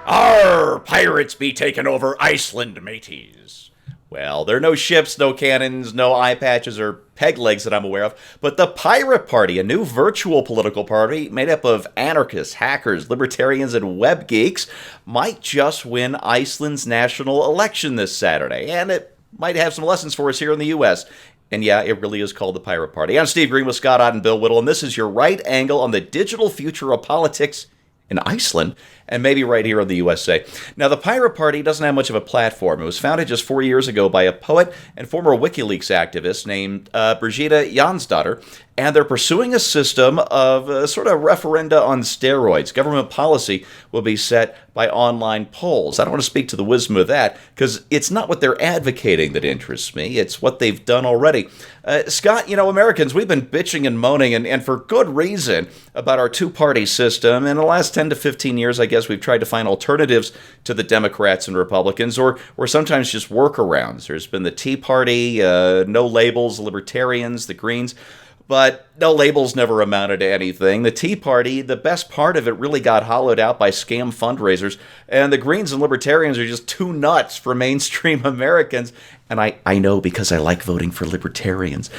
Arrrrrrrrr! Pirates be taking over Iceland, mateys. Well, there are no ships, no cannons, no eye patches or peg legs that I'm aware of, but the Pirate Party, a new virtual political party made up of anarchists, hackers, libertarians, and web geeks, might just win Iceland's national election this Saturday, and it might have some lessons for us here in the U.S., and yeah, it really is called the Pirate Party. I'm Steve Green with Scott Ott and Bill Whittle, and this is your right angle on the digital future of politics in Iceland, and maybe right here in the USA. Now, the Pirate Party doesn't have much of a platform. It was founded just 4 years ago by a poet and former WikiLeaks activist named Brigitte Jansdotter, and they're pursuing a system of sort of referenda on steroids. Government policy will be set by online polls. I don't want to speak to the wisdom of that, because it's not what they're advocating that interests me. It's what they've done already. Scott, Americans, we've been bitching and moaning, and for good reason, about our two-party system. In the last 10 to 15 years, I guess we've tried to find alternatives to the Democrats and Republicans, or sometimes just workarounds. There's been the Tea Party, no labels, libertarians, the Greens. But no labels never amounted to anything. The Tea Party, the best part of it really got hollowed out by scam fundraisers. And the Greens and Libertarians are just too nuts for mainstream Americans. And I know, because I like voting for Libertarians.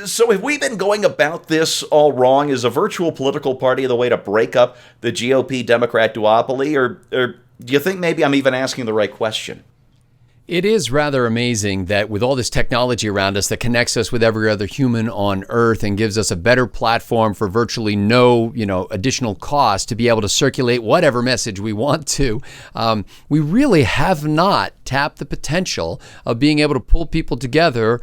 So have we been going about this all wrong? Is a virtual political party the way to break up the GOP-Democrat duopoly? Or do you think maybe I'm even asking the right question? It is rather amazing that with all this technology around us that connects us with every other human on Earth and gives us a better platform for virtually no, additional cost to be able to circulate whatever message we want to, we really have not tapped the potential of being able to pull people together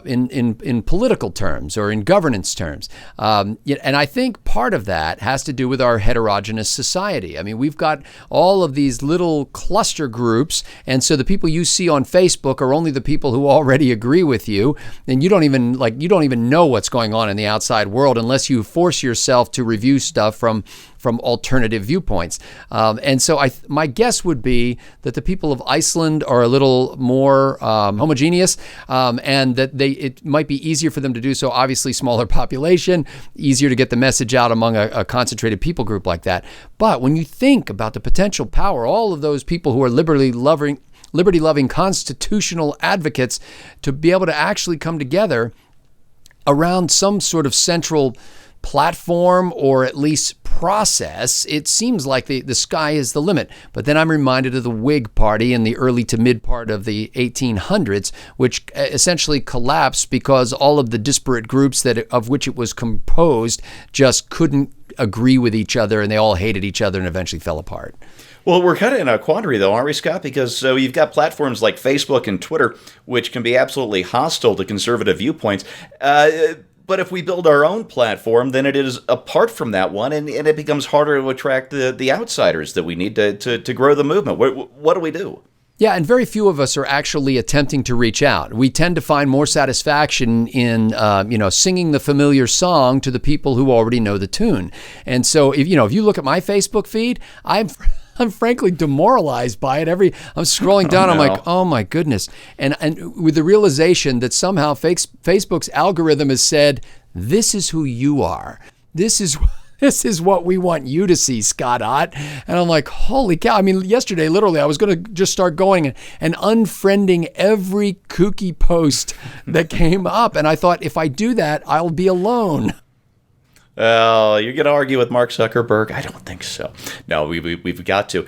in political terms or in governance terms. And I think part of that has to do with our heterogeneous society. I mean, we've got all of these little cluster groups, and so the people you see on Facebook are only the people who already agree with you, and you don't even know what's going on in the outside world unless you force yourself to review stuff from alternative viewpoints. And so my guess would be that the people of Iceland are a little more homogeneous, and that it might be easier for them to do so. Obviously, smaller population, easier to get the message out among a concentrated people group like that. But when you think about the potential power, all of those people who are liberty-loving constitutional advocates, to be able to actually come together around some sort of central platform or at least process, it seems like the sky is the limit. But then I'm reminded of the Whig Party in the early to mid part of the 1800s, which essentially collapsed because all of the disparate groups of which it was composed just couldn't agree with each other, and they all hated each other and eventually fell apart. Well, we're kind of in a quandary, though, aren't we, Scott? Because you've got platforms like Facebook and Twitter, which can be absolutely hostile to conservative viewpoints. But if we build our own platform, then it is apart from that one, and it becomes harder to attract the outsiders that we need to grow the movement. What do we do? Yeah, and very few of us are actually attempting to reach out. We tend to find more satisfaction in, singing the familiar song to the people who already know the tune. And so, if you look at my Facebook feed, I'm frankly demoralized by it. I'm scrolling down, I'm like, oh my goodness. And with the realization that somehow Facebook's algorithm has said, this is who you are. This is what we want you to see, Scott Ott. And I'm like, holy cow. I mean, yesterday, literally, I was going to just start going and unfriending every kooky post that came up. And I thought, if I do that, I'll be alone. You're going to argue with Mark Zuckerberg? I don't think so. No, we've got to.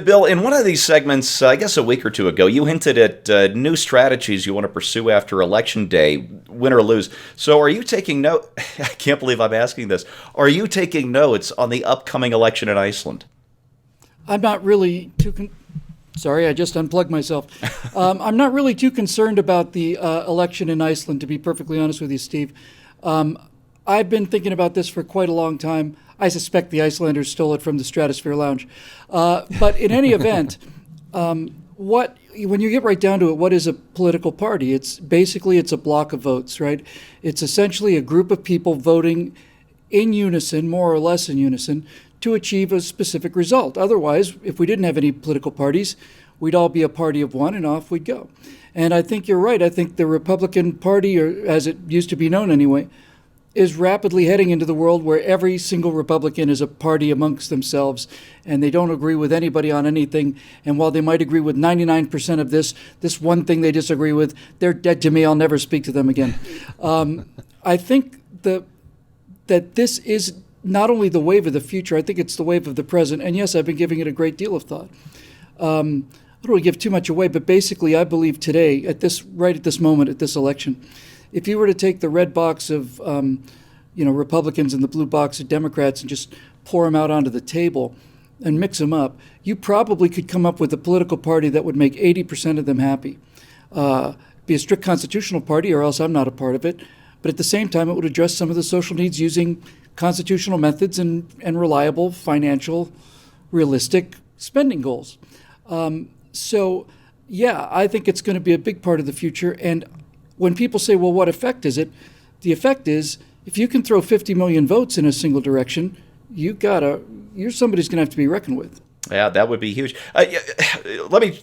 Bill, in one of these segments, I guess a week or two ago, you hinted at new strategies you want to pursue after Election Day, win or lose. So are you taking note? I can't believe I'm asking this. Are you taking notes on the upcoming election in Iceland? I'm not really too... Sorry, I just unplugged myself. I'm not really too concerned about the election in Iceland, to be perfectly honest with you, Steve. I've been thinking about this for quite a long time. I suspect the Icelanders stole it from the Stratosphere Lounge. But in any event, when you get right down to it, what is a political party? It's a block of votes, right? It's essentially a group of people voting in unison, more or less in unison, to achieve a specific result. Otherwise, if we didn't have any political parties, we'd all be a party of one and off we'd go. And I think you're right. I think the Republican Party, or as it used to be known anyway, is rapidly heading into the world where every single Republican is a party amongst themselves, and they don't agree with anybody on anything. And while they might agree with 99% of this one thing they disagree with, they're dead to me. I'll never speak to them again. I think that this is not only the wave of the future, I think it's the wave of the present. And yes, I've been giving it a great deal of thought. I don't want to give too much away, but basically I believe today, right at this moment, at this election, if you were to take the red box of Republicans and the blue box of Democrats and just pour them out onto the table and mix them up, you probably could come up with a political party that would make 80% of them happy. Be a strict constitutional party, or else I'm not a part of it. But at the same time, it would address some of the social needs using constitutional methods and reliable, financial, realistic spending goals. So, yeah, I think it's going to be a big part of the future. And when people say, well, what effect is it? The effect is, if you can throw 50 million votes in a single direction, you're somebody's going to have to be reckoned with. Yeah, that would be huge. Let me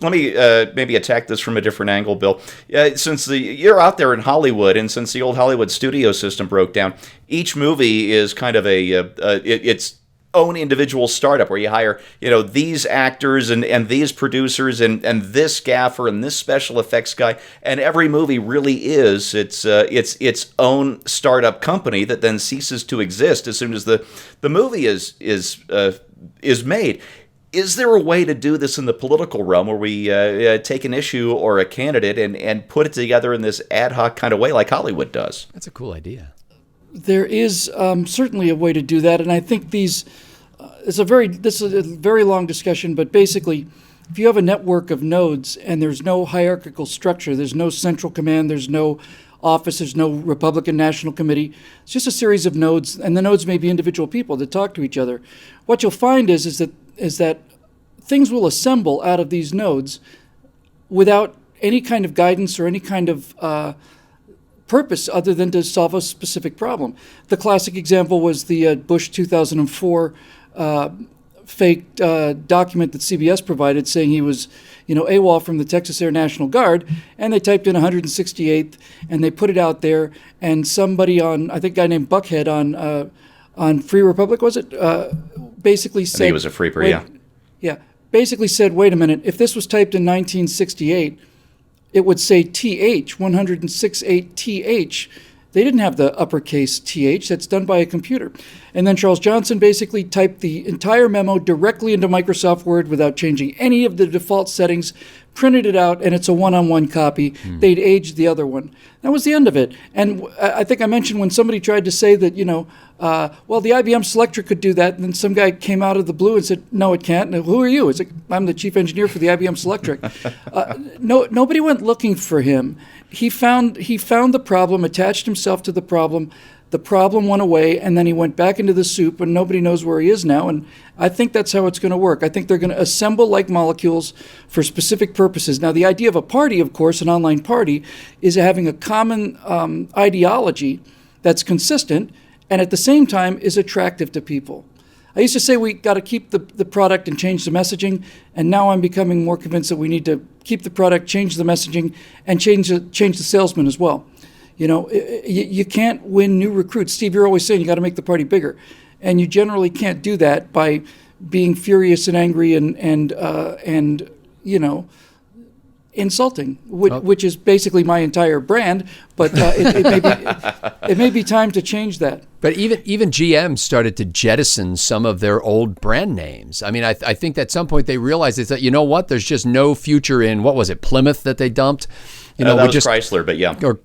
maybe attack this from a different angle, Bill. Since you're out there in Hollywood, and since the old Hollywood studio system broke down, each movie is kind of its own individual startup where you hire these actors and these producers and this gaffer and this special effects guy, and every movie really is its own startup company that then ceases to exist as soon as the movie is made. Is there a way to do this in the political realm where we take an issue or a candidate and put it together in this ad hoc kind of way like Hollywood does? That's a cool idea. There is certainly a way to do that, and I think this is a very long discussion, but basically, if you have a network of nodes and there's no hierarchical structure, there's no central command, there's no office, there's no Republican National Committee, it's just a series of nodes, and the nodes may be individual people that talk to each other. What you'll find is that things will assemble out of these nodes without any kind of guidance or any kind of purpose other than to solve a specific problem. The classic example was the Bush 2004 fake document that CBS provided saying he was, AWOL from the Texas Air National Guard, and they typed in 168th, and they put it out there, and somebody I think a guy named Buckhead on Free Republic, was it? Basically said... I think he was a freeper, yeah. Yeah, basically said, wait a minute, if this was typed in 1968, it would say TH, 168 TH. They didn't have the uppercase TH. That's done by a computer. And then Charles Johnson basically typed the entire memo directly into Microsoft Word without changing any of the default settings, printed it out, and it's a one-on-one copy. They'd aged the other one. That was the end of it. And I think I mentioned when somebody tried to say that, well, the IBM Selectra could do that, and then some guy came out of the blue and said, no, it can't. And who are you? It's like, I'm the chief engineer for the IBM Selectra. Nobody went looking for him. He found the problem, attached himself to the problem. The problem went away, and then he went back into the soup, and nobody knows where he is now. And I think that's how it's going to work. I think they're going to assemble like molecules for specific purposes. Now, the idea of a party, of course, an online party, is having a common ideology that's consistent and at the same time is attractive to people. I used to say we got to keep the product and change the messaging, and now I'm becoming more convinced that we need to keep the product, change the messaging, and change the salesman as well. You can't win new recruits. Steve, you're always saying you got to make the party bigger, and you generally can't do that by being furious and angry and insulting, which is basically my entire brand. But it may be time to change that. But even GM started to jettison some of their old brand names. I mean, I think at some point they realized that, there's just no future in, what was it, Plymouth that they dumped? That was Chrysler, but yeah. Or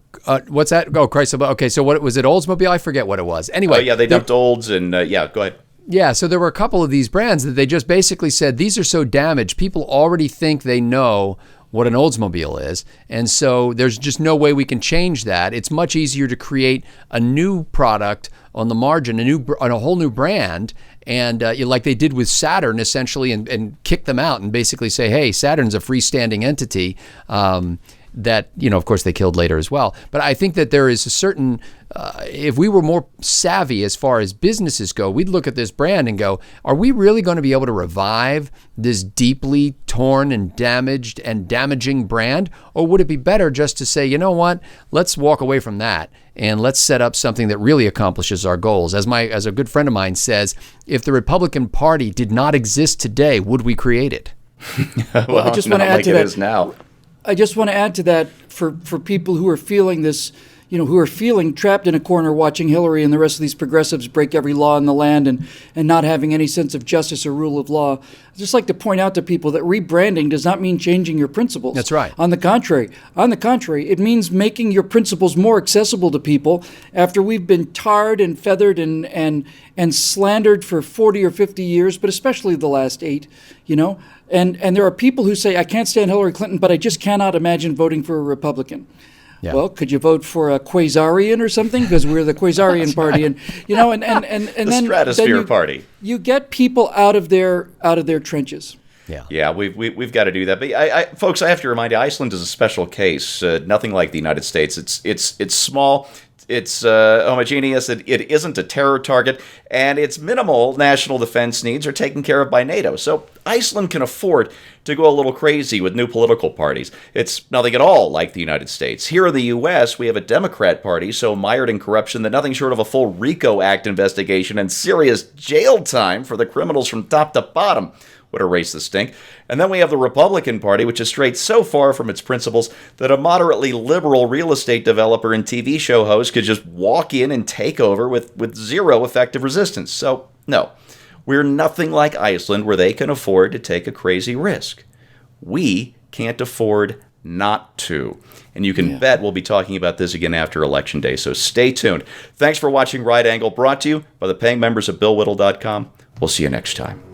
what's that? Oh, Chrysler. Okay, so what was it? Oldsmobile? I forget what it was. Anyway. Oh, yeah, they dumped Olds and, go ahead. Yeah, so there were a couple of these brands that they just basically said, these are so damaged, people already think they know what an Oldsmobile is, and so there's just no way we can change that. It's much easier to create a new product on the margin, a whole new brand, and like they did with Saturn, essentially, and kick them out and basically say, hey, Saturn's a freestanding entity. that, of course they killed later as well. But I think that there is a certain, if we were more savvy as far as businesses go, we'd look at this brand and go, are we really going to be able to revive this deeply torn and damaged and damaging brand? Or would it be better just to say, you know what, let's walk away from that and let's set up something that really accomplishes our goals? As a good friend of mine says, if the Republican Party did not exist today, would we create it? Well, I just want to add like to it that. is now. I just want to add to that for people who are feeling this, who are feeling trapped in a corner watching Hillary and the rest of these progressives break every law in the land and not having any sense of justice or rule of law. I'd just like to point out to people that rebranding does not mean changing your principles. That's right. On the contrary, it means making your principles more accessible to people after we've been tarred and feathered and slandered for 40 or 50 years, but especially the last 8, And there are people who say, I can't stand Hillary Clinton, but I just cannot imagine voting for a Republican. Yeah. Well, could you vote for a Quasarian or something? Because we're the Quasarian party, and the then Stratosphere Party. You get people out of their trenches. Yeah, we've got to do that. But folks, I have to remind you, Iceland is a special case. Nothing like the United States. It's small. It's homogeneous. It isn't a terror target, and its minimal national defense needs are taken care of by NATO. So Iceland can afford to go a little crazy with new political parties. It's nothing at all like the United States. Here in the U.S., we have a Democrat Party so mired in corruption that nothing short of a full RICO Act investigation and serious jail time for the criminals from top to bottom would erase the stink. And then we have the Republican Party, which is strayed so far from its principles that a moderately liberal real estate developer and TV show host could just walk in and take over with zero effective resistance. So, no, we're nothing like Iceland, where they can afford to take a crazy risk. We can't afford not to. And you can bet we'll be talking about this again after Election Day, so stay tuned. Thanks for watching Right Angle, brought to you by the paying members of BillWhittle.com. We'll see you next time.